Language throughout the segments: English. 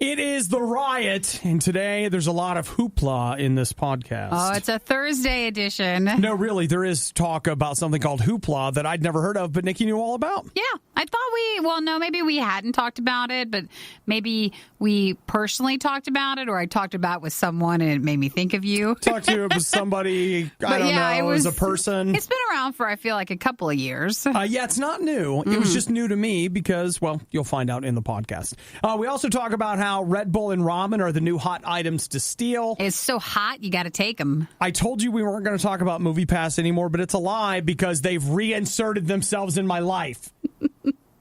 It is the Riot, and today there's a lot of hoopla in this podcast. Oh, it's a Thursday edition. No, really, there is talk about something called Hoopla that I'd never heard of, but Nikki knew all about. Yeah, I thought maybe we hadn't talked about it, but maybe we personally talked about it, or I talked about it with someone and it made me think of you. Talked to it with somebody, I don't know, as a person. It's been around for, I feel like, a couple of years. Yeah, it's not new. It was just new to me because, well, you'll find out in the podcast. We also talk about how Red Bull and Ramen are the new hot items to steal. It's so hot, you got to take them. I told you we weren't going to talk about MoviePass anymore, but it's a lie because they've reinserted themselves in my life.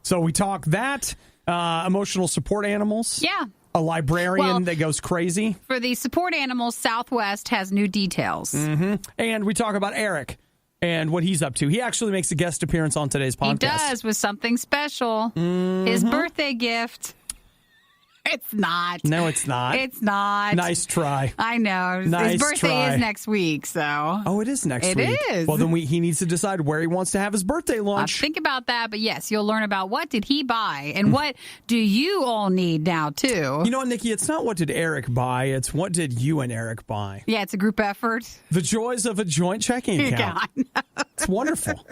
So we talk that, emotional support animals. Yeah. A librarian that goes crazy. For the support animals, Southwest has new details. Mm-hmm. And we talk about Erik and what he's up to. He actually makes a guest appearance on today's podcast. He does, with something special. His birthday gift. It's not. No, it's not. It's not. Nice try. I know. Nice his birthday try. is next week, so. Oh, it is next week. It is. Well, then he needs to decide where he wants to have his birthday lunch. Think about that, but yes, you'll learn about what did he buy and what do you all need now, too. You know what, Nikki? It's not what did Erik buy. It's what did you and Erik buy. Yeah, it's a group effort. The joys of a joint checking account. It's wonderful.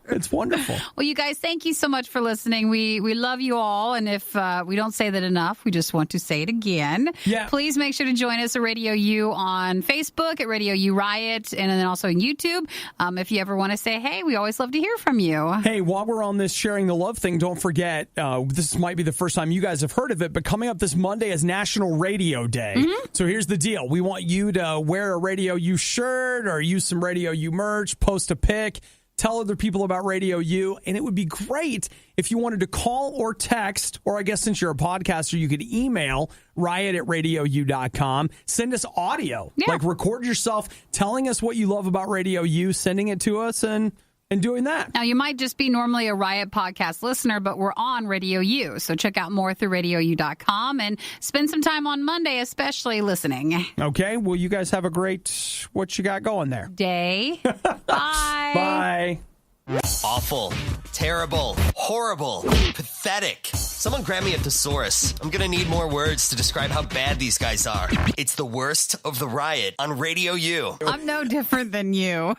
It's wonderful. Well, you guys, thank you so much for listening. We love you all, and if we don't say that enough, we just want to say it again. Yeah. Please make sure to join us at RadioU on Facebook, at RadioU Riot, and then also on YouTube. If you ever want to say, hey, we always love to hear from you. Hey, while we're on this sharing the love thing, don't forget, this might be the first time you guys have heard of it, but coming up this Monday is National Radio Day. So here's the deal. We want you to wear a RadioU shirt or use some RadioU merch, post a pic, tell other people about RadioU, and it would be great if you wanted to call or text, or I guess since you're a podcaster, you could email riot@radiou.com. Send us audio. Yeah. Like record yourself telling us what you love about RadioU, sending it to us, and doing that. Now, you might just be normally a Riot podcast listener, but we're on RadioU. So check out more through RadioU.com and spend some time on Monday, especially listening. Okay. Well, you guys have a great, what you got going there? Day. Bye. Bye. Awful, terrible, horrible, pathetic. Someone grab me a thesaurus. I'm gonna need more words to describe how bad these guys are. It's the worst of the Riot on Radio U. I'm no different than you.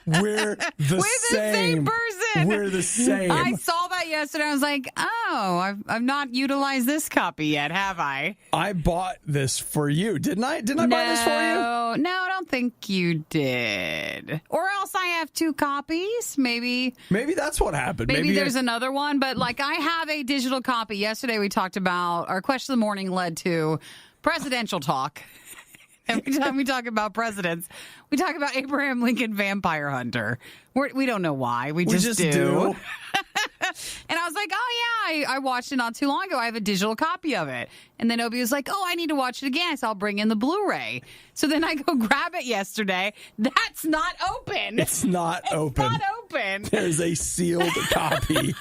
We're the same person. We're the same. I saw that yesterday. I was like, oh, I've not utilized this copy yet, have I? I bought this for you. Didn't I? Didn't I buy this for you? No, I don't think you did. Or else I have two copies. Maybe that's what happened. Maybe there's another one. But like I have a digital copy. Yesterday we talked about, our question of the morning led to presidential talk. Every time we talk about presidents, we talk about Abraham Lincoln Vampire Hunter. We don't know why. We just do. And I was like, oh, yeah, I watched it not too long ago. I have a digital copy of it. And then Obi was like, oh, I need to watch it again. So I'll bring in the Blu-ray. So then I go grab it yesterday. That's not open. It's not open. It's not open. There's a sealed copy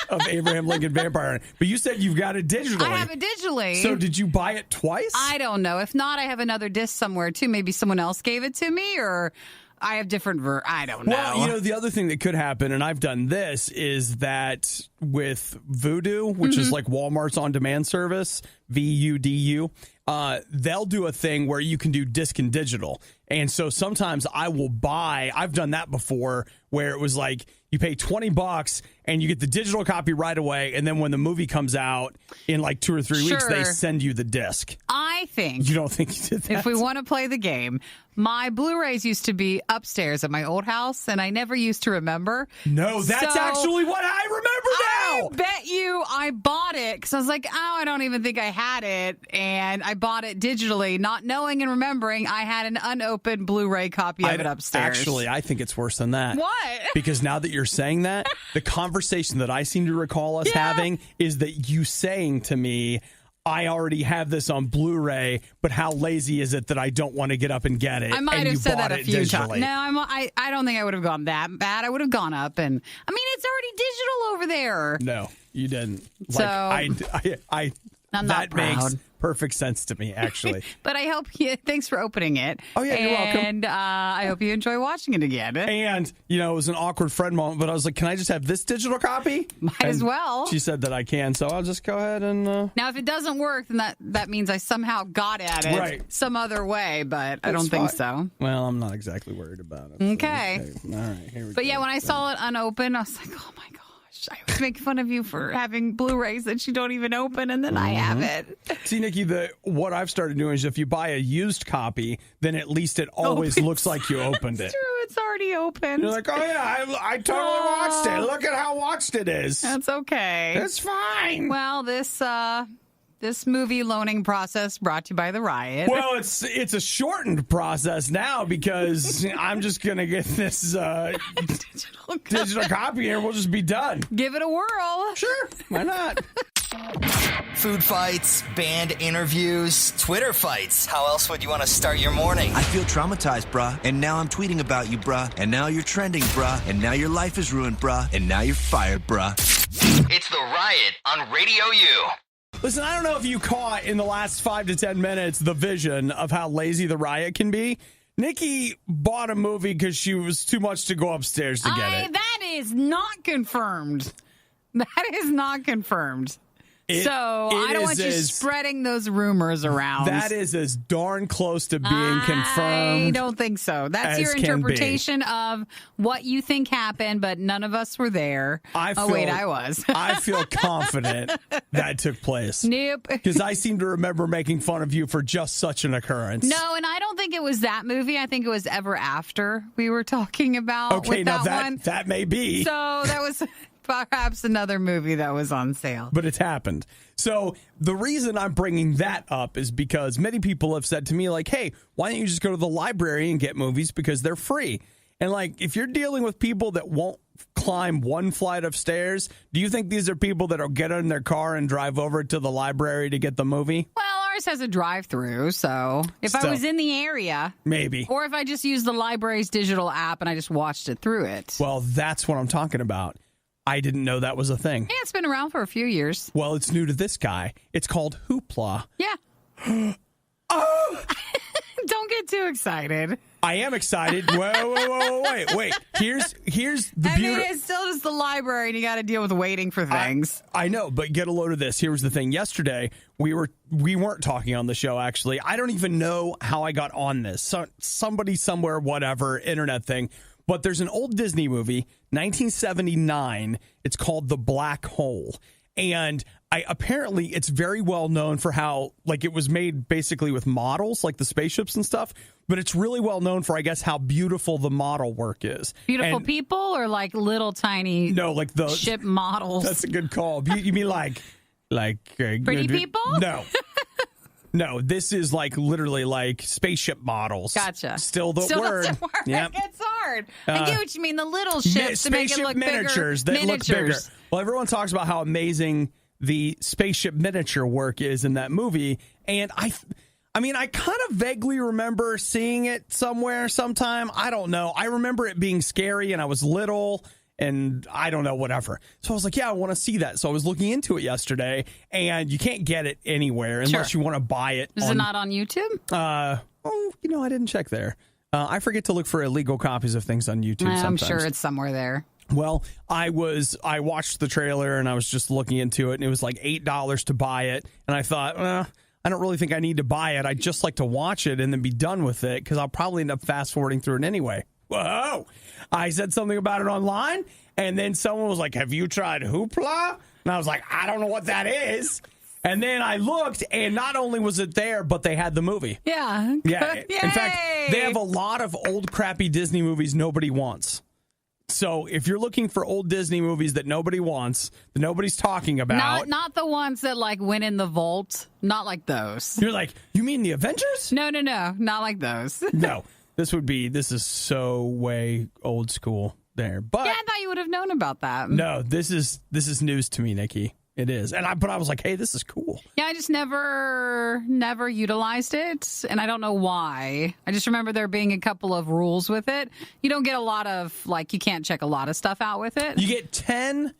of Abraham Lincoln Vampire Hunter. But you said you've got it digitally. I have it digitally. So did you buy it twice? I don't know. If not, I have another disc somewhere, too. Maybe someone else gave it to me, or I have different I don't know. Well, you know, the other thing that could happen, and I've done this, is that with Vudu, which is like Walmart's on-demand service, VUDU, they'll do a thing where you can do disc and digital. And so sometimes I will buy, I've done that before, where it was like you pay $20 and you get the digital copy right away. And then when the movie comes out in like 2 or 3 weeks, they send you the disc. I think. You don't think you did that? If we want to play the game, my Blu-rays used to be upstairs at my old house, and I never used to remember. No, that's actually what I remember now. I bet you I bought it because I was like, oh, I don't even think I had it. And I bought it digitally, not knowing and remembering I had an unopened Blu-ray copy of it upstairs. Actually, I think it's worse than that. What? Because now that you're saying that, the conversation that I seem to recall us having is that you saying to me, I already have this on Blu-ray, but how lazy is it that I don't want to get up and get it? I might have said that a few times. No, I don't think I would have gone that bad. I would have gone up and, I mean, it's already digital over there. No. you didn't. So, I'm not that proud. Makes perfect sense to me, actually. But I hope thanks for opening it. Oh, yeah, you're welcome. And I hope you enjoy watching it again. And, it was an awkward friend moment, but I was like, can I just have this digital copy? Might as well. She said that I can, so I'll just go ahead and... Now, if it doesn't work, then that means I somehow got at it some other way, but I don't think so. Well, I'm not exactly worried about it. Okay. So, all right, here we go. But yeah, when I saw it unopened, I was like, oh my gosh. I always make fun of you for having Blu-rays that you don't even open, and then I have it. See, Nikki, what I've started doing is if you buy a used copy, then at least it always looks like you opened it. It's true. It's already open. You're like, oh, yeah, I totally watched it. Look at how watched it is. That's okay. It's fine. Well, this movie loaning process brought to you by the Riot. Well, it's a shortened process now because I'm just going to get this digital copy and we'll just be done. Give it a whirl. Sure. Why not? Food fights, band interviews, Twitter fights. How else would you want to start your morning? I feel traumatized, bruh. And now I'm tweeting about you, bruh. And now you're trending, bruh. And now your life is ruined, bruh. And now you're fired, bruh. It's the Riot on RadioU. Listen, I don't know if you caught in the last 5 to 10 minutes the vision of how lazy the Riot can be. Nikki bought a movie because she was too much to go upstairs to get it. That is not confirmed. That is not confirmed. I don't want you spreading those rumors around. That is as darn close to being confirmed. I don't think so. That's your interpretation of what you think happened, but none of us were there. I was. I feel confident that took place. Nope. Because I seem to remember making fun of you for just such an occurrence. No, and I don't think it was that movie. I think it was Ever After we were talking about. Okay, now one. That may be. So that was... perhaps another movie that was on sale. But it's happened. So the reason I'm bringing that up is because many people have said to me, like, hey, why don't you just go to the library and get movies because they're free? And, like, if you're dealing with people that won't climb one flight of stairs, do you think these are people that will get in their car and drive over to the library to get the movie? Well, ours has a drive-through, so if I was in the area... Maybe. Or if I just used the library's digital app and I just watched it through it. Well, that's what I'm talking about. I didn't know that was a thing. Yeah, it's been around for a few years. Well, it's new to this guy. It's called Hoopla. Yeah. Oh! Don't get too excited. I am excited. Whoa, wait. Here's the beauty. It's still just the library, and you got to deal with waiting for things. I know, but get a load of this. Here's the thing. Yesterday, we weren't talking on the show, actually. I don't even know how I got on this. So, somebody somewhere, whatever, internet thing. But there's an old Disney movie, 1979. It's called The Black Hole. And apparently it's very well known for how, like, it was made basically with models, like the spaceships and stuff. But it's really well known for, I guess, how beautiful the model work is. Beautiful people or like little tiny ship models? That's a good call. You mean like pretty people? No. No, this is like literally like spaceship models. Gotcha. Still word. Doesn't work. Yep. It's hard. I get what you mean. The little ships to make it look miniatures bigger. That look bigger. Well, everyone talks about how amazing the spaceship miniature work is in that movie, and I kind of vaguely remember seeing it somewhere sometime. I don't know. I remember it being scary, and I was little. And I don't know, whatever. So I was like, yeah, I want to see that. So I was looking into it yesterday, and you can't get it anywhere unless you want to buy it. Is it not on YouTube? I didn't check there. I forget to look for illegal copies of things on YouTube sometimes. I'm sure it's somewhere there. Well, I watched the trailer, and I was just looking into it, and it was like $8 to buy it. And I thought, I don't really think I need to buy it. I'd just like to watch it and then be done with it, because I'll probably end up fast-forwarding through it anyway. Whoa! I said something about it online, and then someone was like, have you tried Hoopla? And I was like, I don't know what that is. And then I looked, and not only was it there, but they had the movie. Yeah. Yeah. Yay! In fact, they have a lot of old, crappy Disney movies nobody wants. So if you're looking for old Disney movies that nobody wants, that nobody's talking about. Not the ones that like went in the vault. Not like those. You're like, you mean the Avengers? No. Not like those. No. This is so way old school there. But yeah, I thought you would have known about that. No, this is news to me, Nikki. It is. But I was like, hey, this is cool. Yeah, I just never utilized it, and I don't know why. I just remember there being a couple of rules with it. You don't get a lot of, like, you can't check a lot of stuff out with it. You get 10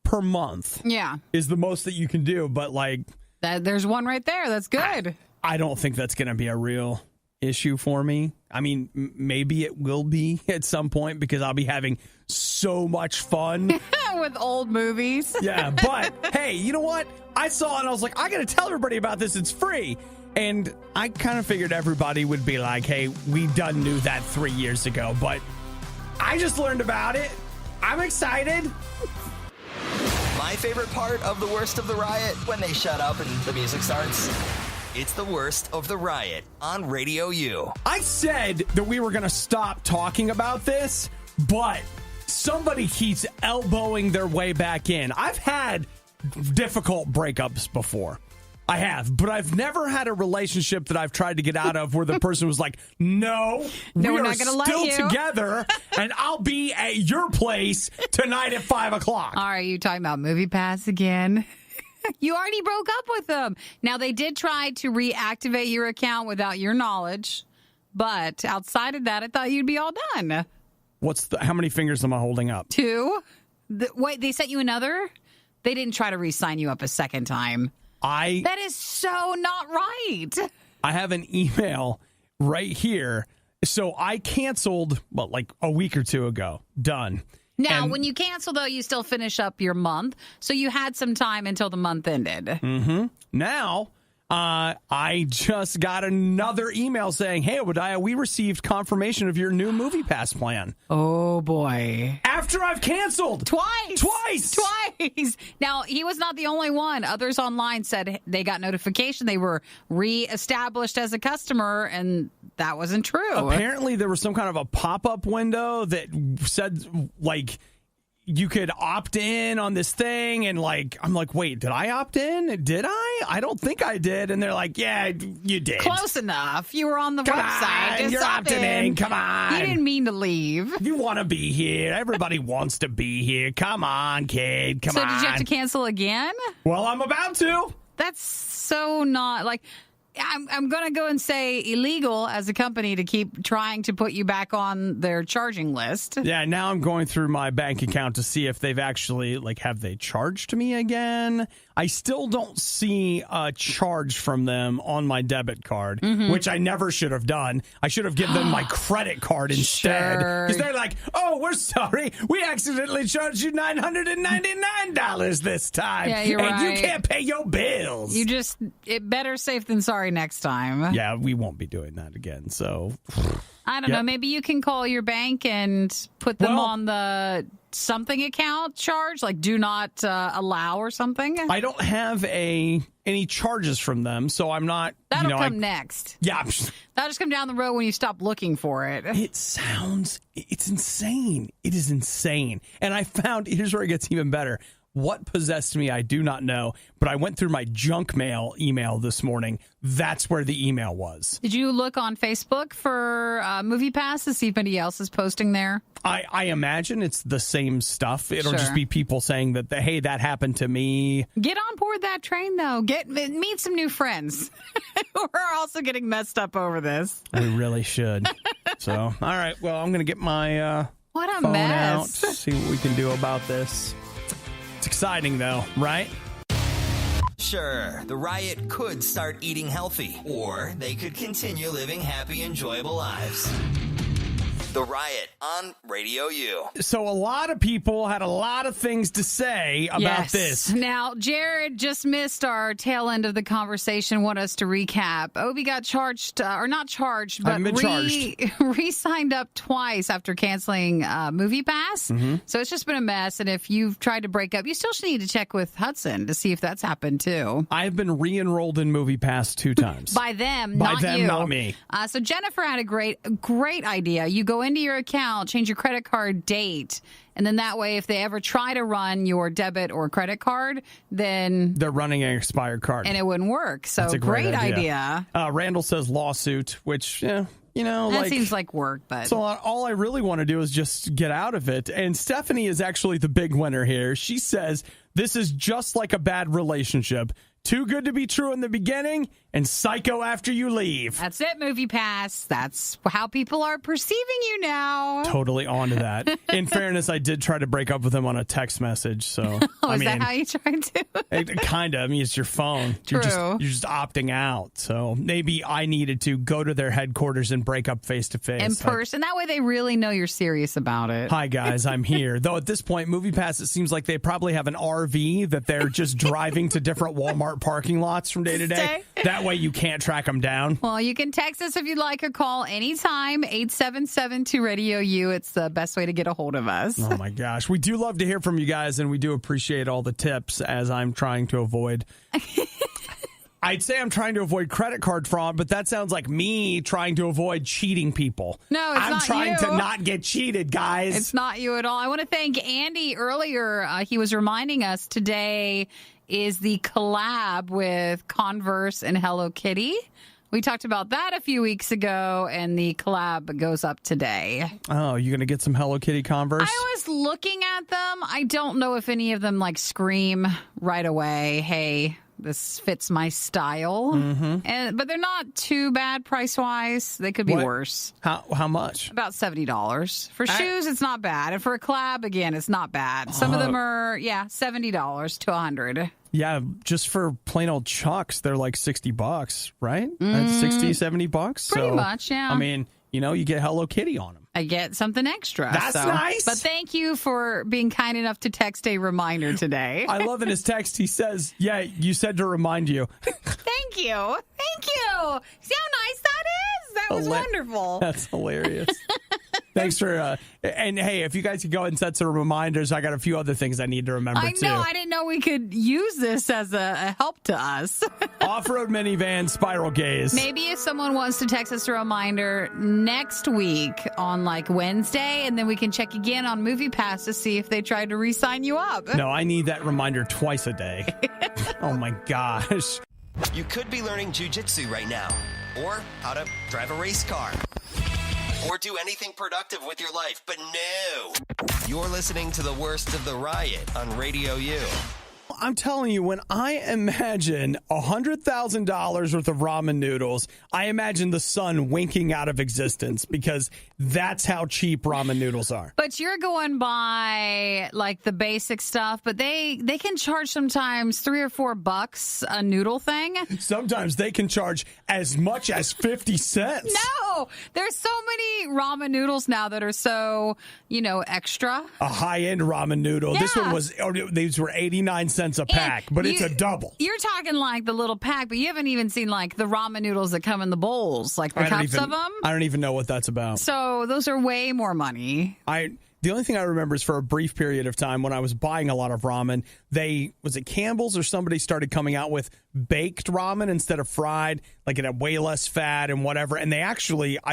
per month. Yeah. Is the most that you can do. But like, there's one right there. That's good. I don't think that's going to be a real issue for me. I mean, maybe it will be at some point because I'll be having so much fun with old movies. Yeah, but hey, you know what? I saw it and I was like, I got to tell everybody about this. It's free. And I kind of figured everybody would be like, hey, we done knew that 3 years ago, but I just learned about it. I'm excited. My favorite part of the worst of the riot, when they shut up and the music starts. It's the worst of the riot on RadioU. I said that we were going to stop talking about this, but somebody keeps elbowing their way back in. I've had difficult breakups before. I have, but I've never had a relationship that I've tried to get out of where the person was like, no, we we're are not gonna still let you. together, and I'll be at your place tonight at 5 o'clock. All right, you talking about MoviePass again? You already broke up with them. Now, they did try to reactivate your account without your knowledge, but outside of that, I thought you'd be all done. How many fingers am I holding up? 2? Wait, they sent you another? They didn't try to re-sign you up a second time. That is so not right. I have an email right here. So I canceled, like a week or two ago. Done. Now, when you cancel, though, you still finish up your month. So you had some time until the month ended. Mm-hmm. Now, I just got another email saying, hey, Obadiah, we received confirmation of your new MoviePass plan. Oh, boy. After I've canceled. Twice. Now, he was not the only one. Others online said they got notification. They were reestablished as a customer, and that wasn't true. Apparently, there was some kind of a pop-up window that said, like, you could opt in on this thing, and I'm like, wait, did I opt in? Did I? I don't think I did. And they're like, yeah, you did. Close enough. You were on the Come website. on, Just you're opt opting in. Come on. You didn't mean to leave. You want to be here. Everybody wants to be here. Come on, kid. Come on. So did you have to cancel again? Well, I'm about to. That's so not like. I'm going to go and say illegal as a company to keep trying to put you back on their charging list. Yeah, now I'm going through my bank account to see if they've actually, have they charged me again? I still don't see a charge from them on my debit card, which I never should have done. I should have given them my credit card instead. Because they're like, oh, we're sorry. We accidentally charged you $999 this time. Yeah, you're right. And you can't pay your bills. It better safe than sorry next time. Yeah, we won't be doing that again, so... I don't know. Maybe you can call your bank and put them on the something account charge, like do not allow or something. I don't have any charges from them, so I'm not... That'll come next. Yeah. That'll just come down the road when you stop looking for it. It's insane. It is insane. And I found, here's where it gets even better. What possessed me, I do not know, but I went through my junk mail email this morning. That's where the email was. Did you look on Facebook for MoviePass to see if anybody else is posting there? I imagine it's the same stuff. It'll just be people saying that, hey, that happened to me. Get on board that train, though. Meet some new friends who are also getting messed up over this. We really should. So, all right. Well, I'm going to get my what a phone mess. out, see what we can do about this. It's exciting, though, right? Sure, the riot could start eating healthy, or they could continue living happy, enjoyable lives. The Riot on RadioU. So a lot of people had a lot of things to say about this. Now, Jared just missed our tail end of the conversation. Want us to recap. Obi got charged, or not charged, but re-signed up twice after canceling MoviePass. So it's just been a mess. And if you've tried to break up, you still should need to check with Hudson to see if that's happened too. I've been re-enrolled in MoviePass 2 times. By them, By not them, you. not me. So Jennifer had a great idea. You go into your account, change your credit card date, and then that way, if they ever try to run your debit or credit card, then they're running an expired card, and it wouldn't work. So that's a great idea. Randall says lawsuit, which that seems like work, but so all I really want to do is just get out of it. And Stephanie is actually the big winner here. She says this is just like a bad relationship. Too good to be true in the beginning and psycho after you leave. That's it, MoviePass. That's how people are perceiving you now. Totally onto that. In fairness, I did try to break up with him on a text message. So, Is that how you tried to? Kind of. I mean, it's your phone. True. You're just opting out. So maybe I needed to go to their headquarters and break up face to face. In person. That way they really know you're serious about it. Hi, guys. I'm here. Though at this point, MoviePass, it seems like they probably have an RV that they're just driving to different Walmart parking lots from day to day. That way you can't track them down. Well, you can text us if you'd like or call anytime, 877-2-RADIO-U. It's the best way to get a hold of us. Oh, my gosh. We do love to hear from you guys, and we do appreciate all the tips as I'm trying to avoid... I'd say I'm trying to avoid credit card fraud, but that sounds like me trying to avoid cheating people. No, it's not you. I'm trying to not get cheated, guys. It's not you at all. I want to thank Andy earlier. He was reminding us today is the collab with Converse and Hello Kitty. We talked about that a few weeks ago, and the collab goes up today. Oh, you going to get some Hello Kitty Converse? I was looking at them. I don't know if any of them scream right away, hey, this fits my style. Mm-hmm. But they're not too bad price-wise. They could be worse. How much? About $70. For shoes, it's not bad. And for a collab, again, it's not bad. Some of them are, $70 to $100. Yeah, just for plain old Chucks, they're like $60, right? That's $60, $70. Pretty much, yeah. I mean, you get Hello Kitty on them. I get something extra. That's nice. But thank you for being kind enough to text a reminder today. I love in his text, he says, yeah, you said to remind you. Thank you. Thank you. See how nice that is? That was wonderful. That's hilarious. Thanks for, and hey, if you guys could go ahead and set some reminders, I got a few other things I need to remember, too. I know. I didn't know we could use this as a help to us. Off-road minivan, spiral gaze. Maybe if someone wants to text us a reminder next week on Wednesday, and then we can check again on MoviePass to see if they tried to re-sign you up. No, I need that reminder twice a day. Oh, my gosh. You could be learning jujitsu right now, or how to drive a race car, or do anything productive with your life, but no. You're listening to the worst of the riot on RadioU. I'm telling you, when I imagine $100,000 worth of ramen noodles, I imagine the sun winking out of existence because that's how cheap ramen noodles are. But you're going by the basic stuff, but they can charge sometimes $3 or $4 a noodle thing. Sometimes they can charge as much as 50 cents. No, there's so many ramen noodles now that are so, extra. A high-end ramen noodle. Yeah. This one these were 89 cents a pack, but it's a double. You're talking the little pack, but you haven't even seen the ramen noodles that come in the bowls, the cups of them. I don't even know what that's about. So those are way more money. The only thing I remember is for a brief period of time when I was buying a lot of ramen, was it Campbell's or somebody started coming out with baked ramen instead of fried, it had way less fat and whatever. And I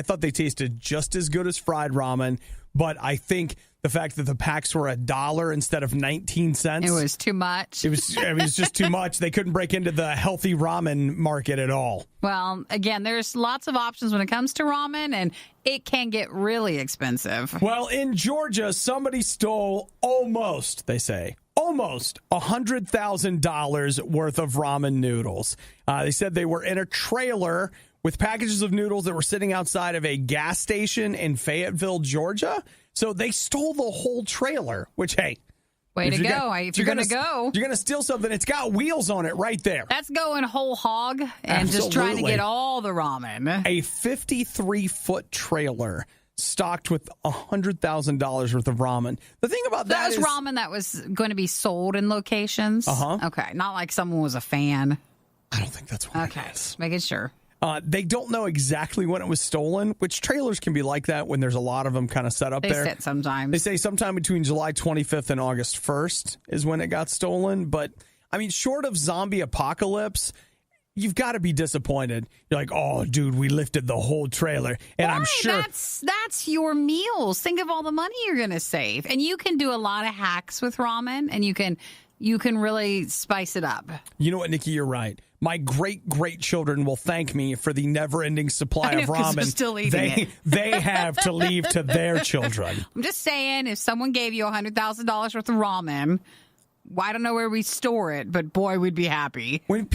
thought they tasted just as good as fried ramen, but I think the fact that the packs were $1 instead of 19 cents. It was too much. It was just too much. They couldn't break into the healthy ramen market at all. Well, again, there's lots of options when it comes to ramen, and it can get really expensive. Well, in Georgia, somebody stole almost $100,000 worth of ramen noodles. They said they were in a trailer with packages of noodles that were sitting outside of a gas station in Fayetteville, Georgia. So they stole the whole trailer, which, hey. Way to go. If you're going to go. You're going to steal something. It's got wheels on it right there. That's going whole hog and just trying to get all the ramen. A 53-foot trailer stocked with $100,000 worth of ramen. The thing about that was ramen that was going to be sold in locations? Uh-huh. Okay. Not like someone was a fan. I don't think that's what it is. Making sure. They don't know exactly when it was stolen, which trailers can be like that when there's a lot of them kind of set up there. They sit sometimes. They say sometime between July 25th and August 1st is when it got stolen. But, I mean, short of zombie apocalypse, you've got to be disappointed. You're like, oh, dude, we lifted the whole trailer. And I'm sure that's your meals. Think of all the money you're going to save. And you can do a lot of hacks with ramen, and you can really spice it up. You know what, Nikki, you're right. My great-great-children will thank me for the never-ending supply of ramen they're still eating it. They have to leave to their children. I'm just saying, if someone gave you $100,000 worth of ramen, I don't know where we store it, but boy, we'd be happy. When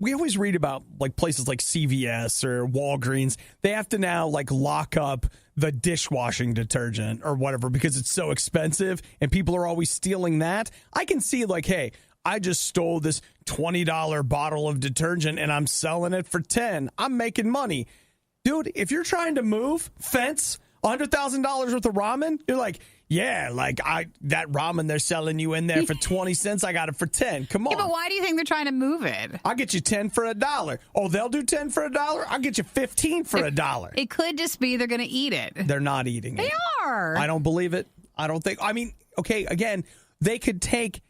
we always read about like places like CVS or Walgreens, they have to now like lock up the dishwashing detergent or whatever because it's so expensive and people are always stealing that. I can see like, hey, I just stole this $20 bottle of detergent and I'm selling it for $10. I'm making money. Dude, if you're trying to move, fence, $100,000 worth of ramen, you're like, yeah, like that ramen they're selling you in there for 20 cents, I got it for 10. Come on. Yeah, but why do you think they're trying to move it? I'll get you 10 for $1. Oh, they'll do 10 for $1? I'll get you 15 for $1. It could just be they're going to eat it. They're not eating it. They are. I don't believe it. I don't think. I mean, okay, again, they could take,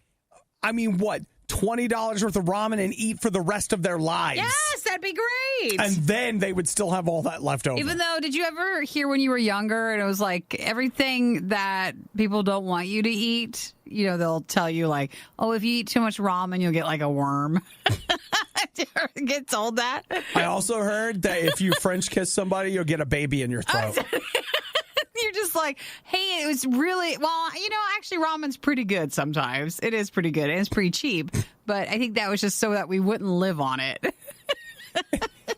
what, $20 worth of ramen and eat for the rest of their lives. Yes, that'd be great. And then they would still have all that left over. Even though, did you ever hear when you were younger and it was like everything that people don't want you to eat, they'll tell you like, oh, if you eat too much ramen, you'll get like a worm. Did you ever get told that? I also heard that if you French kiss somebody, you'll get a baby in your throat. You're just like, hey, it was really, actually ramen's pretty good sometimes. It is pretty good. And it's pretty cheap. But I think that was just so that we wouldn't live on it.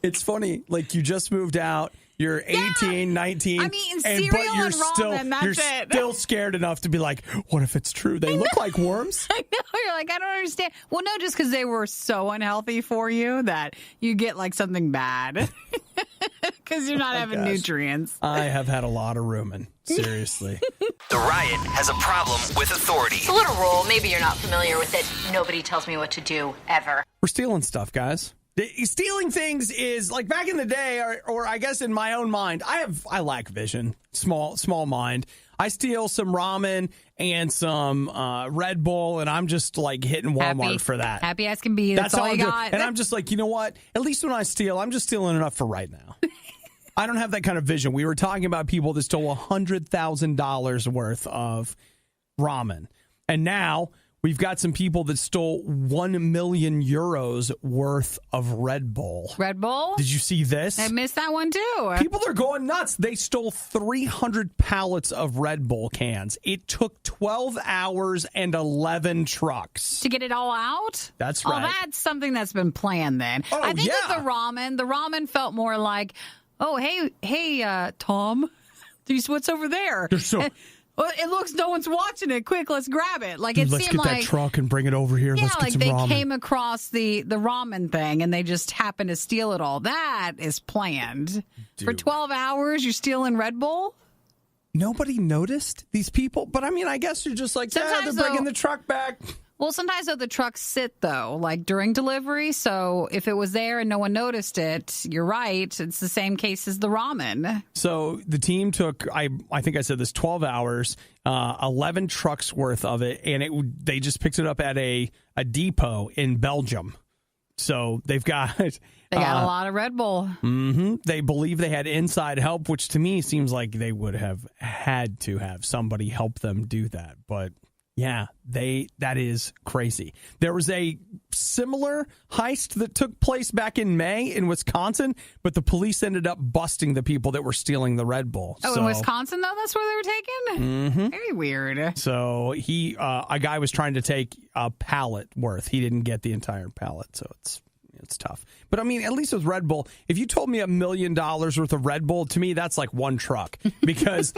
It's funny. Like, you just moved out. You're 18, 19. I'm eating cereal but you're still scared enough to be like, what if it's true? They look like worms. I know. You're like, I don't understand. Well, no, just because they were so unhealthy for you that you get like something bad. Because you're not having nutrients. I have had a lot of rumen. Seriously. The Riot has a problem with authority. It's a little rule. Maybe you're not familiar with it. Nobody tells me what to do, ever. We're stealing stuff, guys. Stealing things is like back in the day, or I guess in my own mind, I lack vision, small mind. I steal some ramen and some Red Bull, and I'm just like hitting Walmart for that. Happy as can be. That's all I got. And I'm just like, you know what? At least when I steal, I'm just stealing enough for right now. I don't have that kind of vision. We were talking about people that stole $100,000 worth of ramen, and now we've got some people that stole 1 million euros worth of Red Bull. Red Bull? Did you see this? I missed that one, too. People are going nuts. They stole 300 pallets of Red Bull cans. It took 12 hours and 11 trucks. To get it all out? That's right. Oh, that's something that's been planned then. Oh, I think with the ramen felt more like, oh, hey, Tom, what's over there? Well, it looks no one's watching it. Quick, let's grab it. Like it let's seemed get that truck and bring it over here. Yeah, let's get like some they ramen. came across the ramen thing and they just happened to steal it all. That is planned. Dude. For 12 hours, you're stealing Red Bull? Nobody noticed these people, but I mean, I guess you're just like, they're bringing the truck back. Well, sometimes though the trucks sit though, like during delivery. So if it was there and no one noticed it, you're right. It's the same case as the ramen. So the team took, I think I said this, 12 hours, 11 trucks worth of it, and they just picked it up at a depot in Belgium. So they've got... They got a lot of Red Bull. Mm-hmm. They believe they had inside help, which to me seems like they would have had to have somebody help them do that. But... yeah, that is crazy. There was a similar heist that took place back in May in Wisconsin, but the police ended up busting the people that were stealing the Red Bull. Oh, in Wisconsin, though? That's where they were taken? Mm-hmm. Very weird. So a guy was trying to take a pallet worth. He didn't get the entire pallet, so it's tough. But I mean, at least with Red Bull, if you told me $1 million worth of Red Bull, to me, that's like one truck because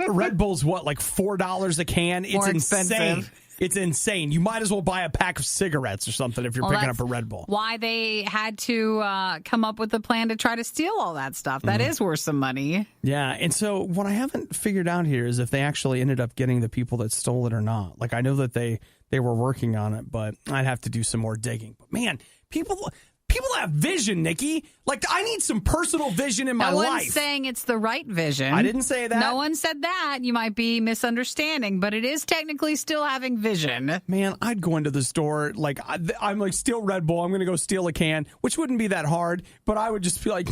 Red Bull's what, like $4 a can? It's More insane. expensive. It's insane. You might as well buy a pack of cigarettes or something if you're picking up a Red Bull. Why they had to come up with a plan to try to steal all that stuff. That is worth some money. Yeah. And so what I haven't figured out here is if they actually ended up getting the people that stole it or not. Like, I know that they were working on it, but I'd have to do some more digging. But man, people have vision, Nikki. Like, I need some personal vision in my life. No one's saying it's the right vision. I didn't say that. No one said that. You might be misunderstanding, but it is technically still having vision. Man, I'd go into the store, like, I'm like, steal Red Bull. I'm going to go steal a can, which wouldn't be that hard, but I would just be like...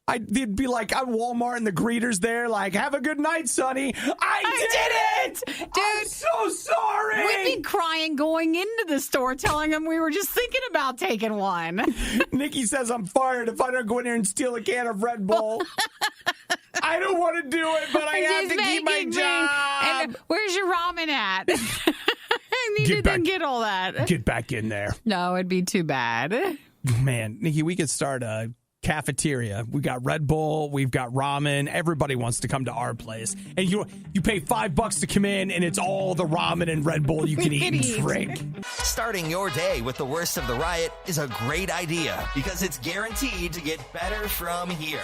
They'd be like at Walmart and the greeters there, like, have a good night, Sonny. I did it! Dude, I'm so sorry! We'd be crying going into the store telling them we were just thinking about taking one. Nikki says I'm fired if I don't go in here and steal a can of Red Bull. I don't want to do it, but I have to keep my job. And where's your ramen at? didn't get all that. Get back in there. No, it'd be too bad. Man, Nikki, we could start a cafeteria. We got Red Bull, we've got ramen. Everybody wants to come to our place. And you pay $5 to come in, and it's all the ramen and Red Bull you can eat and drink. Starting your day with the worst of the riot is a great idea because it's guaranteed to get better from here.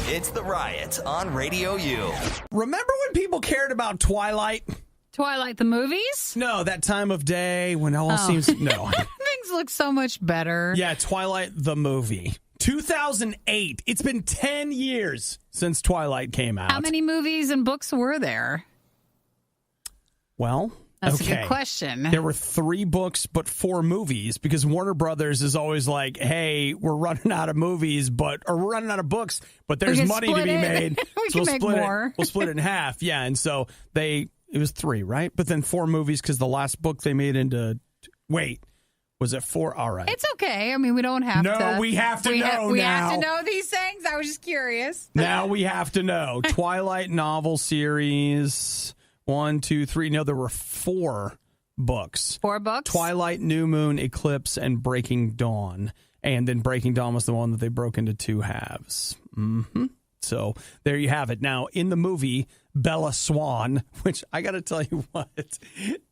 It's The Riot on RadioU. Remember when people cared about Twilight? Twilight the movies? No, that time of day when all seems... No. Things look so much better. Yeah, Twilight the movie. 2008. It's been 10 years since Twilight came out. How many movies and books were there? Well, that's a good question. There were 3 books, but 4 movies, because Warner Brothers is always like, hey, we're running out of movies, or we're running out of books, but there's money to be made. We can make more. We'll split it in half. Yeah, and so it was 3, right? But then 4 movies because the last book they made into... Wait, was it 4? All right. It's okay. I mean, we don't have to. No, we have to know now. We have to know these things. I was just curious. Now we have to know. Twilight novel series, 1, 2, 3. No, there were 4 books. 4 books? Twilight, New Moon, Eclipse, and Breaking Dawn. And then Breaking Dawn was the one that they broke into 2 halves. Mm-hmm. So there you have it. Now, in the movie, Bella Swan, which I got to tell you what,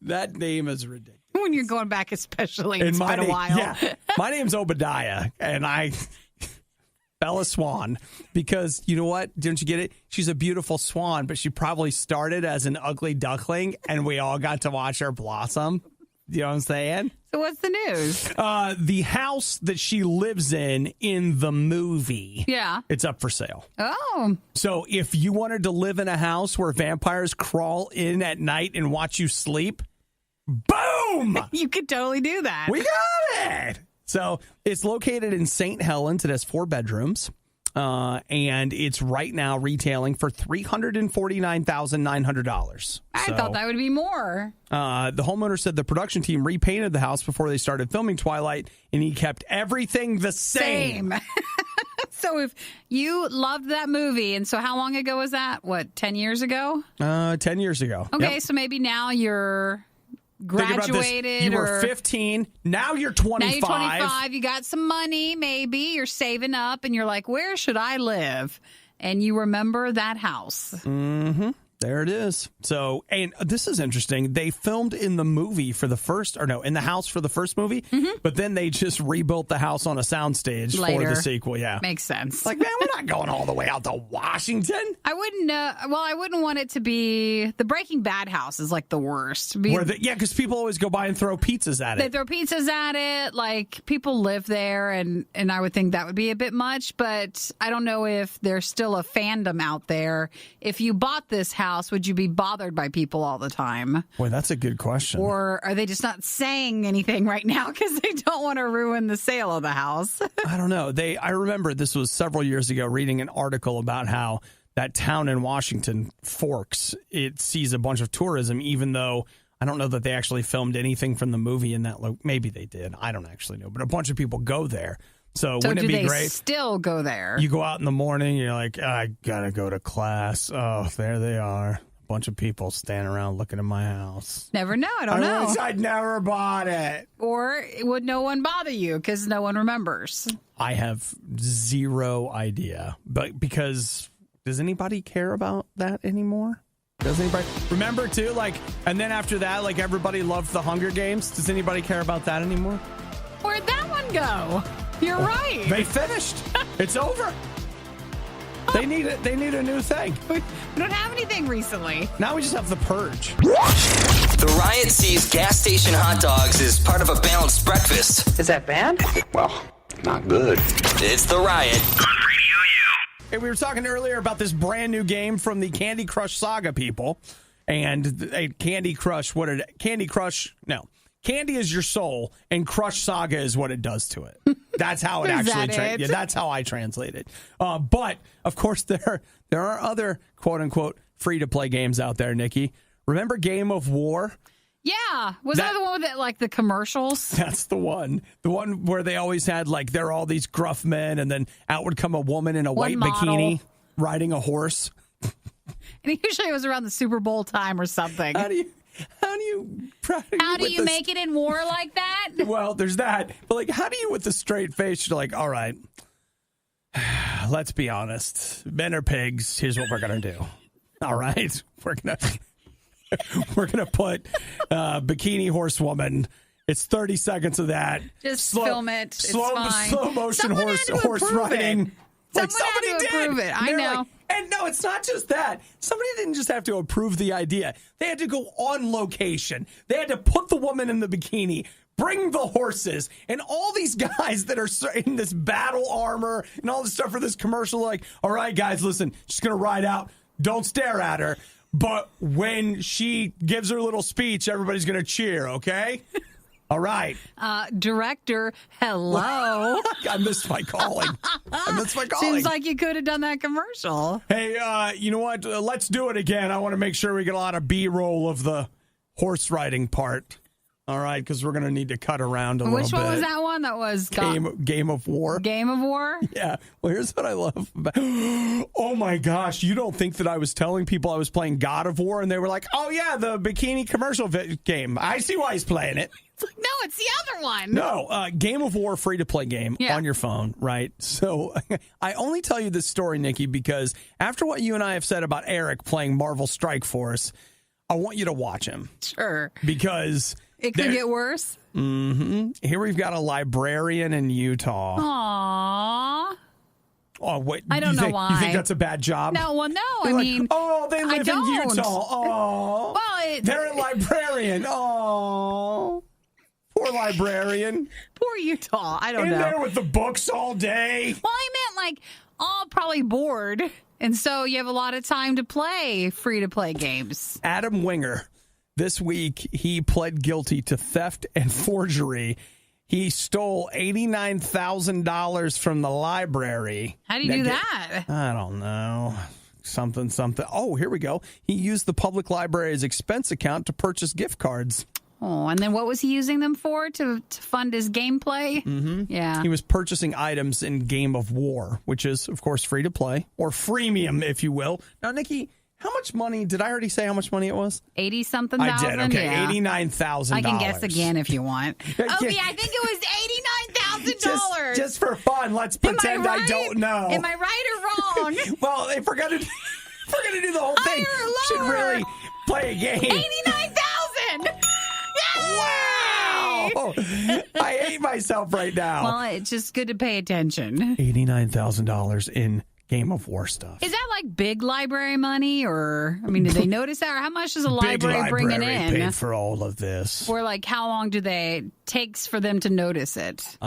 that name is ridiculous. When you're going back, especially, it's been a while. Yeah, my name's Obadiah, and Bella Swan, because you know what? Didn't you get it? She's a beautiful swan, but she probably started as an ugly duckling, and we all got to watch her blossom. You know what I'm saying? So what's the news? The house that she lives in the movie, it's up for sale. Oh. So if you wanted to live in a house where vampires crawl in at night and watch you sleep, boom! You could totally do that. We got it! So it's located in St. Helens. It has 4 bedrooms. And it's right now retailing for $349,900. I thought that would be more. The homeowner said the production team repainted the house before they started filming Twilight, and he kept everything the same. So if you loved that movie, and so how long ago was that? What, 10 years ago? 10 years ago. Okay, yep. So maybe now you're graduated. You were 15. Now you're 25. Now you're 25. You got some money, maybe. You're saving up, and you're like, where should I live? And you remember that house. Mm-hmm. There it is. So, and this is interesting. They filmed in the movie for the first, in the house for the first movie, but then they just rebuilt the house on a soundstage for the sequel. Yeah. Makes sense. Like, man, we're not going all the way out to Washington. I wouldn't want it to be, the Breaking Bad house is like the worst. Because people always go by and throw pizzas at it. They throw pizzas at it. Like, people live there, and I would think that would be a bit much, but I don't know if there's still a fandom out there. If you bought this house, would you be bothered by people all the time? Boy, that's a good question. Or are they just not saying anything right now because they don't want to ruin the sale of the house? I don't know. I remember this was several years ago reading an article about how that town in Washington, Forks, it sees a bunch of tourism, even though I don't know that they actually filmed anything from the movie in that. Maybe they did. I don't actually know. But a bunch of people go there. So wouldn't it be great? Still go there? You go out in the morning, you're like, I gotta go to class. Oh, there they are. A bunch of people standing around looking at my house. Never know. I don't know. I wish I'd never bought it. Or would no one bother you because no one remembers? I have zero idea. But because does anybody care about that anymore? Does anybody remember too? And then after that, everybody loved the Hunger Games. Does anybody care about that anymore? Where'd that one go? You're right. They finished. It's over. They need it. They need a new thing. We don't have anything recently. Now we just have The Purge. The Riot sees gas station hot dogs as part of a balanced breakfast. Is that bad? Well, not good. It's The Riot on RadioU. Hey, we were talking earlier about this brand new game from the Candy Crush Saga people. And Candy Crush, Candy is your soul, and Crush Saga is what it does to it. That's how it actually. That's how I translate it. But of course, there are other quote unquote free to play games out there. Nikki, remember Game of War? Yeah, was that the one with the commercials? That's the one where they always had there are all these gruff men, and then out would come a woman in a white bikini riding a horse. And usually it was around the Super Bowl time or something. How do you make it in war like that? Well, there's that. But, like, how do you, with a straight face, you're like, all right, let's be honest. Men are pigs. Here's what we're going to do. All right. We're going to put bikini horsewoman. It's 30 seconds of that. Just film it. It's fine. Slow motion horse riding. Somebody had to approve it. I know. Like, and no, it's not just that. Somebody didn't just have to approve the idea. They had to go on location. They had to put the woman in the bikini, bring the horses, and all these guys that are in this battle armor and all this stuff for this commercial. Like, all right, guys, listen, she's going to ride out. Don't stare at her. But when she gives her little speech, everybody's going to cheer, okay? All right. Director, hello. I missed my calling. Seems like you could have done that commercial. Hey, you know what? Let's do it again. I want to make sure we get a lot of B-roll of the horse riding part. All right, because we're going to need to cut around a little bit. Which one was that one? That was Game of War. Game of War? Yeah. Well, here's what I love about Oh, my gosh. You don't think that I was telling people I was playing God of War, and they were like, oh, yeah, the bikini commercial game. I see why he's playing it. It's like, no, it's the other one. No, Game of War, free-to-play game on your phone, right? So I only tell you this story, Nikki, because after what you and I have said about Erik playing Marvel Strike Force, I want you to watch him. Sure. Because it could get worse. Mm-hmm. Here we've got a librarian in Utah. Aww. Oh, wait. I don't know why. You think that's a bad job? No, well, no. You're I mean, oh, they live in Utah. Oh. Well, they're a librarian. Oh. Poor librarian. Poor Utah. I don't know. In there with the books all day. Well, I meant like all probably bored. And so you have a lot of time to play free-to-play games. Adam Winger. This week, he pled guilty to theft and forgery. He stole $89,000 from the library. How do you do that? I don't know. Something. Oh, here we go. He used the public library's expense account to purchase gift cards. Oh, and then what was he using them for? To fund his gameplay? Mm-hmm. Yeah. He was purchasing items in Game of War, which is, of course, free to play, or freemium, if you will. Now, Nikki, how much money? Did I already say how much money it was? 80-something I thousand. did. Okay, yeah. $89,000. I can guess again if you want. Opie, I think it was $89,000. Just for fun, let's pretend I don't know. Am I right or wrong? Well, if we're gonna do the whole thing, we should really play a game. 89,000. Wow! I hate myself right now. Well, it's just good to pay attention. $89,000 in Game of War stuff. Is that like big library money, or I mean, did they notice that, or how much does a library bring it in? Paid for all of this. Or like, how long do they takes for them to notice it?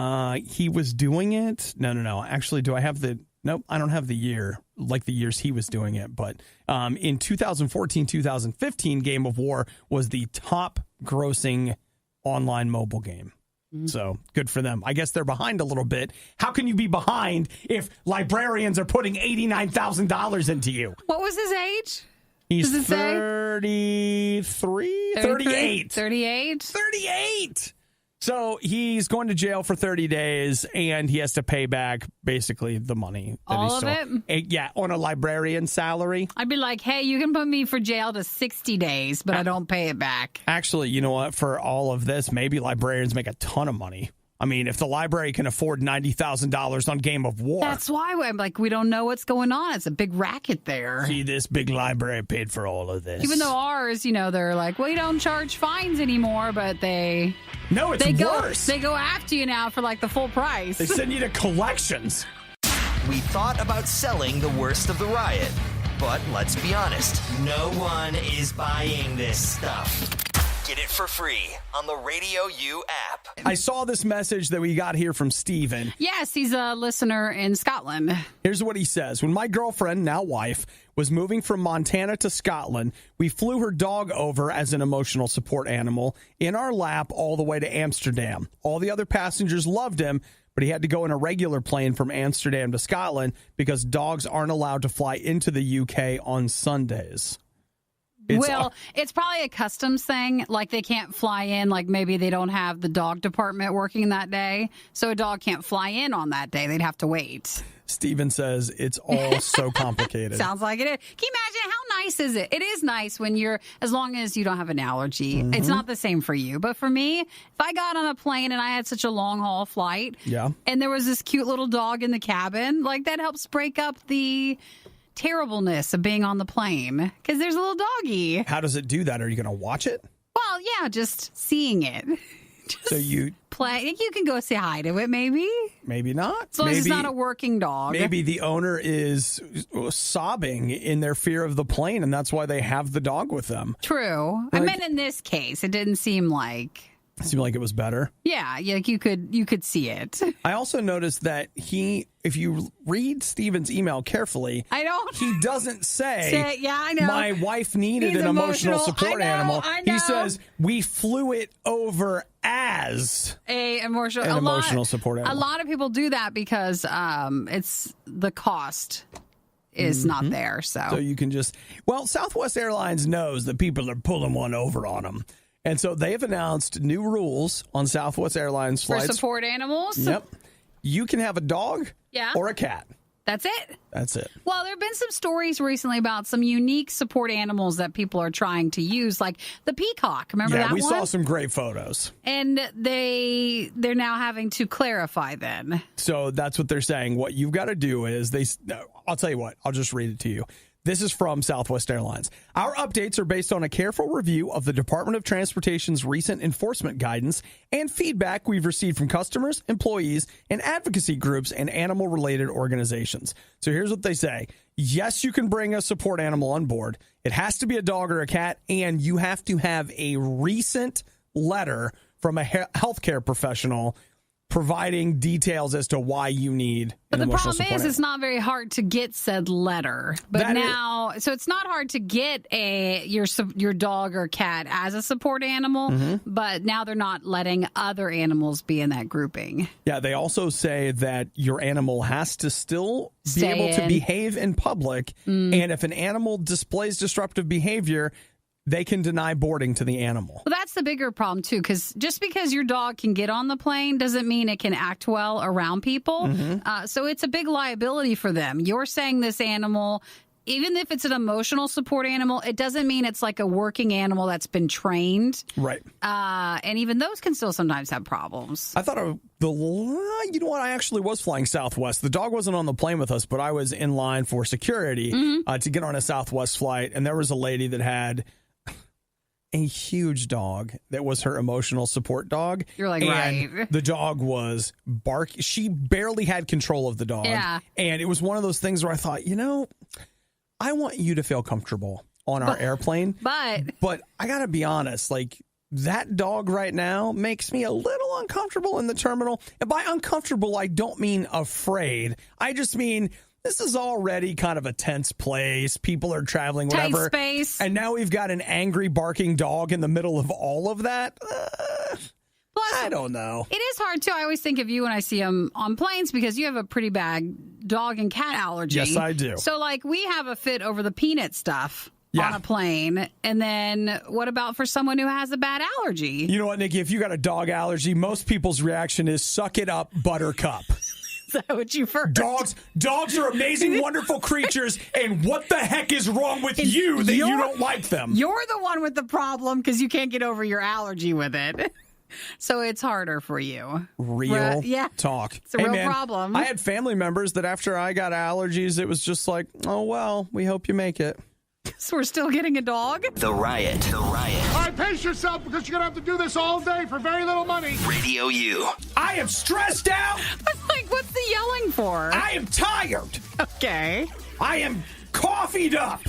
He was doing it. No. Actually, do I have the? Nope, I don't have the year, like the years he was doing it. But in 2014, 2015, Game of War was the top grossing online mobile game. So good for them. I guess they're behind a little bit. How can you be behind if librarians are putting $89,000 into you? What was his age? He's 33? 38. 38. So he's going to jail for 30 days, and he has to pay back basically the money that all he stole. of it? Yeah, on a librarian salary. I'd be like, hey, you can put me for jail to 60 days, but I don't pay it back. Actually, you know what? For all of this, maybe librarians make a ton of money. I mean, if the library can afford $90,000 on Game of War. That's why I'm like, we don't know what's going on. It's a big racket there. See, this big library paid for all of this. Even though ours, they're like, we don't charge fines anymore, but they... No, it's worse. They go after you now for like the full price. They send you to collections. We thought about selling the worst of the riot, but let's be honest, no one is buying this stuff. Get it for free on the RadioU app. I saw this message that we got here from Steven. Yes, he's a listener in Scotland. Here's what he says. When my girlfriend, now wife, was moving from Montana to Scotland, we flew her dog over as an emotional support animal in our lap all the way to Amsterdam. All the other passengers loved him, but he had to go in a regular plane from Amsterdam to Scotland because dogs aren't allowed to fly into the UK on Sundays. It's probably a customs thing. Like they can't fly in. Like maybe they don't have the dog department working that day. So a dog can't fly in on that day. They'd have to wait. Steven says it's all so complicated. Sounds like it is. Can you imagine how nice is it? It is nice when as long as you don't have an allergy. Mm-hmm. It's not the same for you. But for me, if I got on a plane and I had such a long haul flight and there was this cute little dog in the cabin, like that helps break up the terribleness of being on the plane because there's a little doggy. How does it do that? Are you going to watch it? Well, yeah, just seeing it. So you play. You can go say hi to it, maybe. Maybe not. As long as it's not a working dog. Maybe the owner is sobbing in their fear of the plane, and that's why they have the dog with them. True. I meant in this case, it didn't seem like. It seemed like it was better. Yeah, like you could see it. I also noticed that if you read Steven's email carefully, he doesn't say yeah, I know. My wife needed an emotional support animal. I know. He says we flew it over as an emotional support animal. A lot of people do that because it's the cost is not there. So you can Southwest Airlines knows that people are pulling one over on them. And so they have announced new rules on Southwest Airlines flights. For support animals? Yep. You can have a dog or a cat. That's it? That's it. Well, there have been some stories recently about some unique support animals that people are trying to use, like the peacock. Remember that one? Yeah, we saw some great photos. And they're now having to clarify then. So that's what they're saying. What you've got to do is I'll tell you what. I'll just read it to you. This is from Southwest Airlines. Our updates are based on a careful review of the Department of Transportation's recent enforcement guidance and feedback we've received from customers, employees, and advocacy groups and animal-related organizations. So here's what they say. Yes, you can bring a support animal on board. It has to be a dog or a cat, and you have to have a recent letter from a healthcare professional providing details as to why you need an emotional support animal. But the problem is it's not very hard to get said letter. But so it's not hard to get your dog or cat as a support animal, but now they're not letting other animals be in that grouping. Yeah, they also say that your animal has to still be able to behave in public, and if an animal displays disruptive behavior, they can deny boarding to the animal. Well, that's the bigger problem, too, because just because your dog can get on the plane doesn't mean it can act well around people. So it's a big liability for them. You're saying this animal, even if it's an emotional support animal, it doesn't mean it's like a working animal that's been trained. Right. And even those can still sometimes have problems. I thought you know what? I actually was flying Southwest. The dog wasn't on the plane with us, but I was in line for security to get on a Southwest flight. And there was a lady that had a huge dog that was her emotional support dog. You're like, and right. The dog was barking. She barely had control of the dog. Yeah. And it was one of those things where I thought, I want you to feel comfortable on our airplane. But I got to be honest, like that dog right now makes me a little uncomfortable in the terminal. And by uncomfortable, I don't mean afraid. I just mean this is already kind of a tense place. People are traveling, whatever. Tight space. And now we've got an angry barking dog in the middle of all of that. Plus, I don't know. It is hard, too. I always think of you when I see them on planes because you have a pretty bad dog and cat allergy. Yes, I do. So, like, we have a fit over the peanut stuff on a plane. And then what about for someone who has a bad allergy? You know what, Nikki? If you got a dog allergy, most people's reaction is suck it up, buttercup. Is that what you've heard? Dogs are amazing, wonderful creatures, and what the heck is wrong with you that you don't like them? You're the one with the problem because you can't get over your allergy with it. So it's harder for you. Real talk. It's a real problem. I had family members that after I got allergies, it was just like, oh, well, we hope you make it. So we're still getting a dog? The Riot. All right, pace yourself because you're going to have to do this all day for very little money. RadioU. I am stressed out. I'm like, what's the yelling for? I am tired. Okay. I am coffeeed up.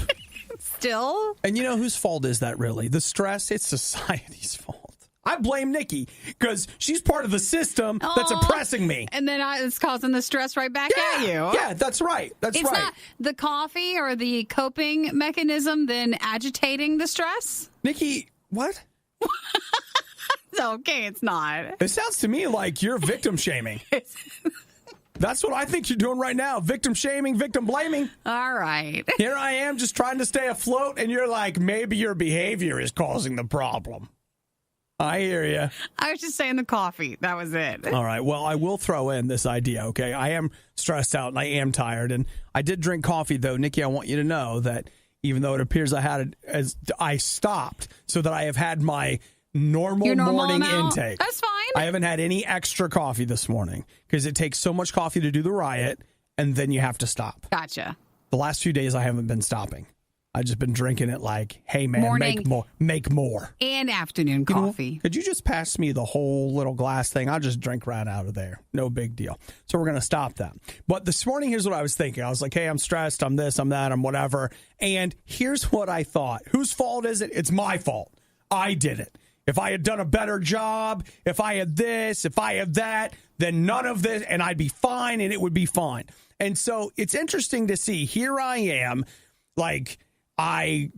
Still? And you know whose fault is that really? The stress? It's society's fault. I blame Nikki because she's part of the system that's oppressing me. And then it's causing the stress right back at you. Yeah, that's right. It's not the coffee or the coping mechanism then agitating the stress? Nikki, what? Okay, it's not. It sounds to me like you're victim shaming. That's what I think you're doing right now. Victim shaming, victim blaming. All right. Here I am just trying to stay afloat, and you're like, maybe your behavior is causing the problem. I hear you. I was just saying the coffee. That was it. All right. Well, I will throw in this idea, okay? I am stressed out and I am tired. And I did drink coffee, though. Nikki, I want you to know that even though it appears I stopped so that I have had my normal morning intake. That's fine. I haven't had any extra coffee this morning because it takes so much coffee to do the riot, and then you have to stop. Gotcha. The last few days, I haven't been stopping. I've just been drinking it like, hey, man, Morning make more. And afternoon coffee. Could you just pass me the whole little glass thing? I'll just drink right out of there. No big deal. So we're going to stop that. But this morning, here's what I was thinking. I was like, hey, I'm stressed. I'm this, I'm that, I'm whatever. And here's what I thought. Whose fault is it? It's my fault. I did it. If I had done a better job, if I had this, if I had that, then none of this, and I'd be fine, and it would be fine. And so it's interesting to see. Here I am, like, I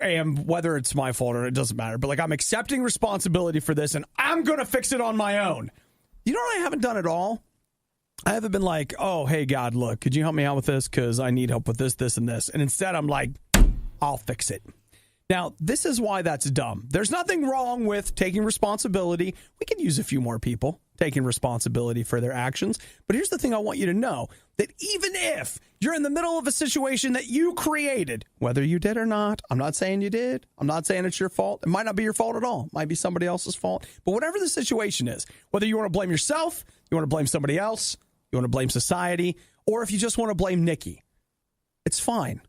am, whether it's my fault or it doesn't matter, but like I'm accepting responsibility for this and I'm going to fix it on my own. You know what I haven't done at all? I haven't been like, oh, hey, God, look, could you help me out with this? Because I need help with this, this, and this. And instead I'm like, I'll fix it. Now, this is why that's dumb. There's nothing wrong with taking responsibility. We could use a few more people taking responsibility for their actions. But here's the thing I want you to know, that even if you're in the middle of a situation that you created, whether you did or not, I'm not saying you did. I'm not saying it's your fault. It might not be your fault at all. It might be somebody else's fault. But whatever the situation is, whether you want to blame yourself, you want to blame somebody else, you want to blame society, or if you just want to blame Nikki, it's fine.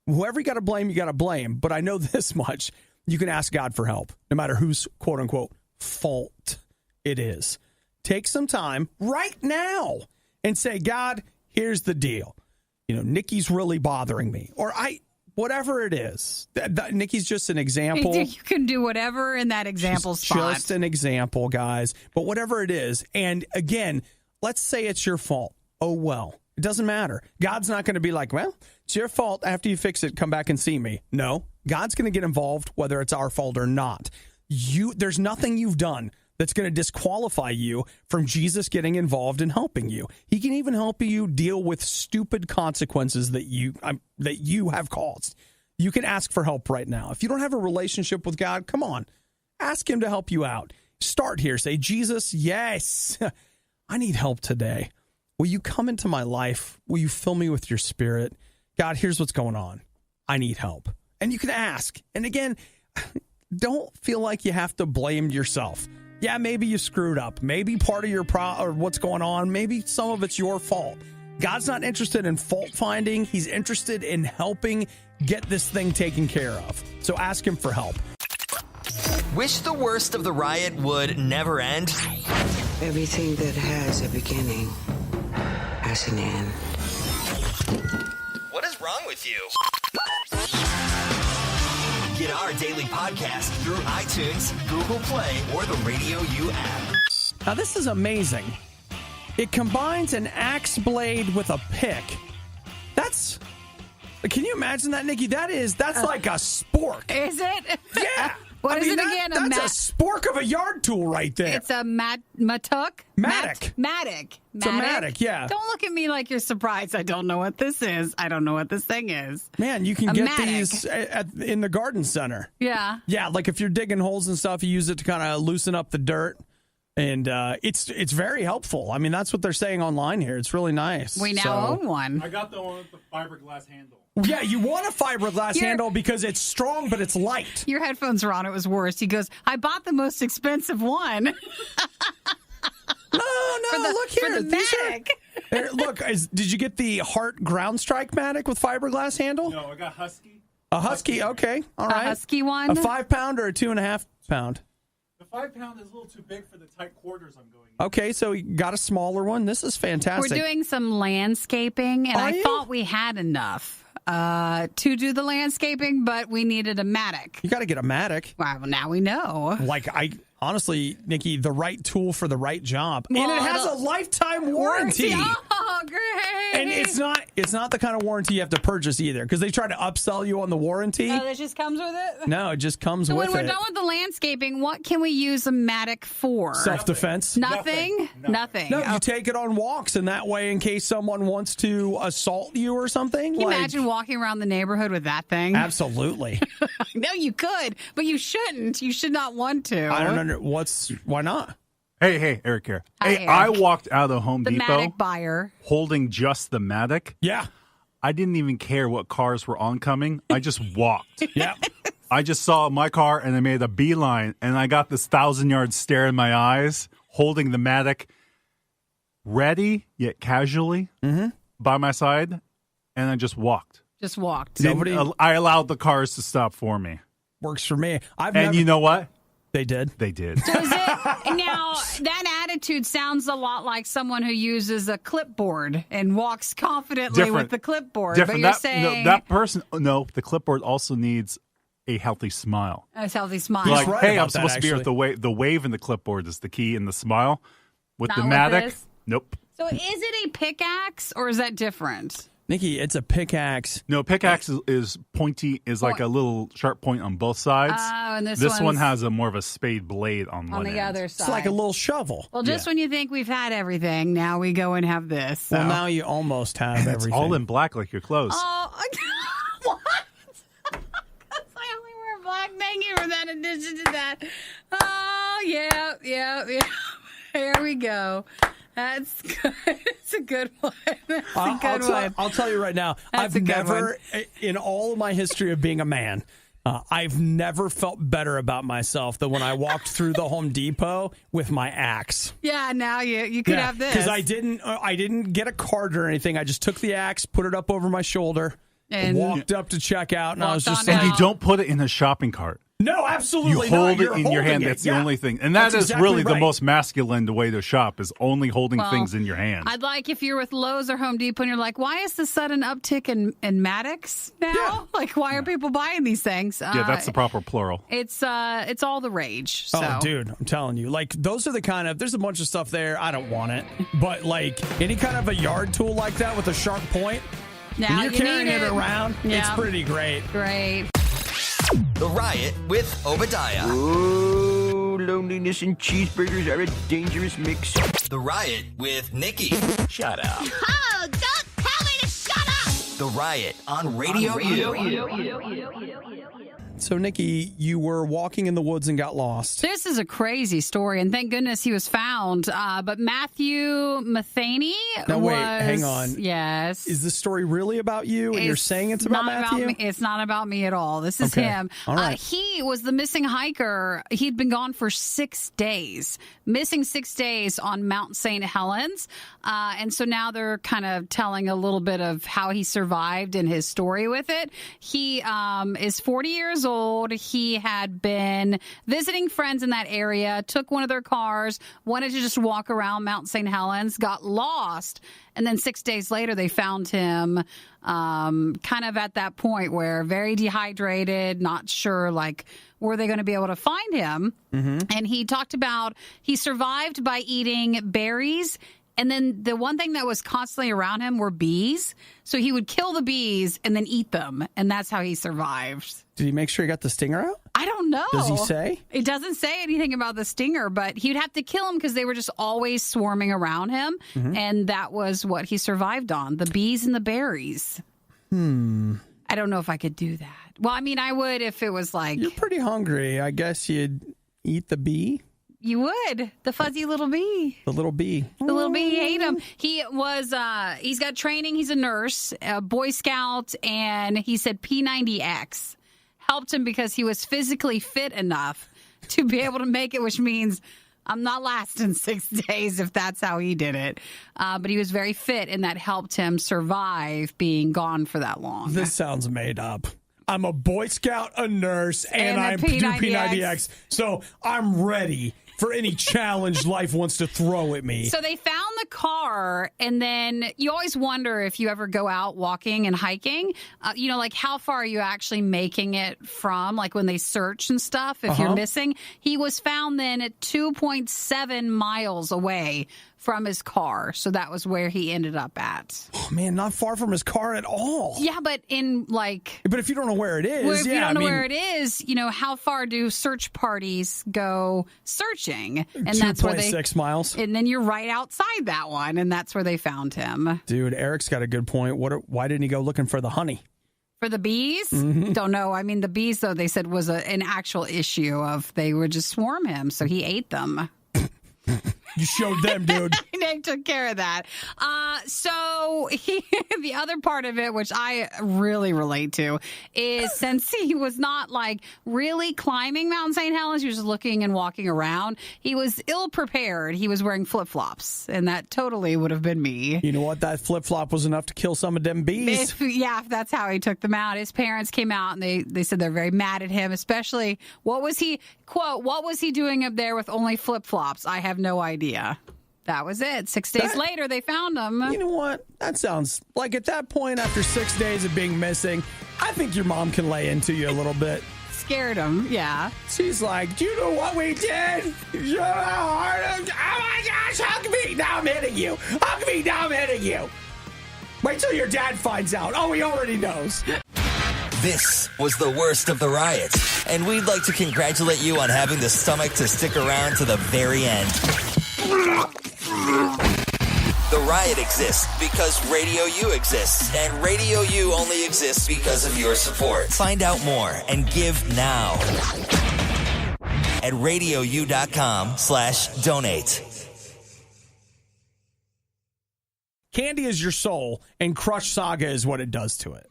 Whoever you got to blame, you got to blame. But I know this much. You can ask God for help, no matter whose quote unquote fault it is. Take some time right now and say, God, here's the deal. You know, Nikki's really bothering me, or whatever it is. Nikki's just an example. You can do whatever in that example spot. Just an example, guys. But whatever it is. And again, let's say it's your fault. Oh, well, it doesn't matter. God's not going to be like, well, it's your fault. After you fix it, come back and see me. No, God's going to get involved, whether it's our fault or not. There's nothing you've done that's going to disqualify you from Jesus getting involved and helping you. He can even help you deal with stupid consequences that you have caused. You can ask for help right now. If you don't have a relationship with God, come on, ask him to help you out. Start here. Say, Jesus, yes, I need help today. Will you come into my life? Will you fill me with your spirit? God, here's what's going on. I need help. And you can ask. And again, don't feel like you have to blame yourself. Yeah, maybe you screwed up. Maybe part of your or what's going on, maybe some of it's your fault. God's not interested in fault finding. He's interested in helping get this thing taken care of. So ask him for help. Wish the worst of the riot would never end? Everything that has a beginning has an end. What is wrong with you? Get our daily podcast through iTunes, Google Play, or the RadioU app. Now, this is amazing. It combines an axe blade with a pick. Can you imagine that, Nikki? That's like a spork. Is it? Yeah. What is it again? That's a spork of a yard tool right there. It's a mattock? Mattock. Mattock. It's a mattock, yeah. Don't look at me like you're surprised. I don't know what this is. I don't know what this thing is. Man, you can get these in the garden center. Yeah. Yeah, like if you're digging holes and stuff, you use it to kind of loosen up the dirt. And it's very helpful. I mean, that's what they're saying online here. It's really nice. We now own one. I got the one with the fiberglass handle. Yeah, you want a fiberglass handle because it's strong, but it's light. Your headphones were on. It was worse. He goes, I bought the most expensive one. No, look here. For the Matic. Look, did you get the Hart Ground Strike Matic with fiberglass handle? No, I got Husky. A Husky, okay. All right. A Husky one? A 5 pound or a 2.5 pound? The 5 pound is a little too big for the tight quarters I'm going in. Okay, so you got a smaller one. This is fantastic. We're doing some landscaping, and I thought we had enough to do the landscaping, but we needed a Matic. You got to get a Matic. Well, now we know. Like, honestly, Nikki, the right tool for the right job. Well, and it has a lifetime warranty. Oh, great. And it's not the kind of warranty you have to purchase either, because they try to upsell you on the warranty. Oh, that just comes with it? No, it just comes with it. So when we're done with the landscaping, what can we use a mattock for? Self-defense. Nothing? No, you take it on walks, and that way, in case someone wants to assault you or something. Can you imagine walking around the neighborhood with that thing? Absolutely. No, you could, but you shouldn't. You should not want to. I don't know. Why not? Hey, Eric here. Hi, Hey, Eric. I walked out of Home The Depot mattock buyer. holding just the mattock. Yeah. I didn't even care what cars were oncoming. I just walked. Yeah. I just saw my car and I made a beeline, and I got this 1,000-yard stare in my eyes, holding the mattock, ready yet casually by my side, and I just walked. Just walked. I allowed the cars to stop for me. Works for me. You know what? They did. They did. So is it now that attitude sounds a lot like someone who uses a clipboard and walks confidently with the clipboard. Different. But you're saying that person. No, the clipboard also needs a healthy smile. a healthy smile. Like, right hey, about I'm supposed that, to be with actually. the wave in the clipboard is the key, and the smile with Not the with mattock. this? Nope. So is it a pickaxe or is that different? Nikki, it's a pickaxe. No, pickaxe is pointy, is like a little sharp point on both sides. Oh, and this one one's has a more of a spade blade on one on the end. other side. It's like a little shovel. Well, just when you think we've had everything, now we go and have this. So. Well, now you almost have And everything. it's all in black like your clothes. Oh, what? Because I only wear black. Thank you for that addition to that. Oh, yeah. Here we go. That's good. It's a good one. That's a good one. I'll tell you right now, That's a I've good never, in all of my history of being a man, I've never felt better about myself than when I walked through the Home Depot with my axe. Yeah, now you could have this. Because I didn't get a cart or anything. I just took the axe, put it up over my shoulder, and walked up to check out, and I was just And like, you don't put it in a shopping cart. no, absolutely You hold not. it in your hand. That's the only thing. And that That's is exactly really the right. most masculine way to shop, is only holding Well, things in your hand. I'd like if you're with Lowe's or Home Depot and you're like, why is the sudden uptick in mattocks now? Yeah. Like, why are people buying these things? Yeah, that's the proper plural. It's all the rage. So. Oh, dude, I'm telling you. Like, those are the kind of, there's a bunch of stuff there. I don't want it. But, like, any kind of a yard tool like that with a sharp point, Now when you're you carrying need it around, Yeah. it's pretty great. Great. The Riot with Obadiah. Oh, loneliness and cheeseburgers are a dangerous mix. The Riot with Nikki. Shut up. Oh, don't tell me to shut up! The Riot on Radio U. So, Nikki, you were walking in the woods and got lost. This is a crazy story, and thank goodness he was found. But Matthew Matheny Now, was... wait, hang on. Yes. Is this story really about you? And you're saying it's about not Matthew? me. It's not about me at all. This is Okay. him. All right. He was the missing hiker. He'd been gone for 6 days, missing 6 days on Mount St. Helens. And so now they're kind of telling a little bit of how he survived and his story with it. He is 40 years old. He had been visiting friends in that area, took one of their cars, wanted to just walk around Mount St. Helens, got lost. And then 6 days later, they found him kind of at that point where very dehydrated, not sure, like, were they going to be able to find him? Mm-hmm. And he talked about he survived by eating berries. And then the one thing that was constantly around him were bees. So he would kill the bees and then eat them. And that's how he survived. Did he make sure he got the stinger out? I don't know. Does he say? It doesn't say anything about the stinger, but he'd have to kill them because they were just always swarming around him. Mm-hmm. And that was what he survived on, the bees and the berries. I don't know if I could do that. Well, I mean, I would if it was like... You're pretty hungry. I guess you'd eat the bee. You would. The fuzzy little bee. The little bee. The little bee ate him. He was, he's got training. He's a nurse, a Boy Scout, and he said P90X helped him because he was physically fit enough to be able to make it, which means I'm not lasting 6 days if that's how he did it. But he was very fit, and that helped him survive being gone for that long. This sounds made up. I'm a Boy Scout, a nurse, and a I do P90X. So I'm ready for any challenge life wants to throw at me. So they found the car, and then you always wonder if you ever go out walking and hiking, like how far are you actually making it from, like when they search and stuff, if you're missing. He was found then at 2.7 miles away from his car. So that was where he ended up at. Oh, man, not far from his car at all. Yeah, but But if you don't know where it is, well, if you don't know where it is, how far do search parties go searching? And that's where 2.6 miles. And then you're right outside that one, and that's where they found him. Dude, Eric's got a good point. Why didn't he go looking for the honey? For the bees? Mm-hmm. Don't know. I mean, the bees, though, they said was an actual issue of they would just swarm him, so he ate them. You showed them, dude. They took care of that. So the other part of it, which I really relate to, is since he was not really climbing Mount St. Helens, he was just looking and walking around. He was ill prepared. He was wearing flip flops, and that totally would have been me. You know what? That flip flop was enough to kill some of them bees. If that's how he took them out. His parents came out and they said they're very mad at him, especially what was he doing up there with only flip flops? I have no idea. That was it. 6 days later, they found him. You know what? That sounds like at that point, after 6 days of being missing, I think your mom can lay into you a little bit. Scared him, yeah. She's like, do you know what we did? Oh my gosh, hug me. Now I'm hitting you. Hug me. Now I'm hitting you. Wait till your dad finds out. Oh, he already knows. This was the worst of the riots, and we'd like to congratulate you on having the stomach to stick around to the very end. The riot exists because Radio U exists, and Radio U only exists because of your support. Find out more and give now at RadioU.com/donate. Candy is your soul, and Crush Saga is what it does to it.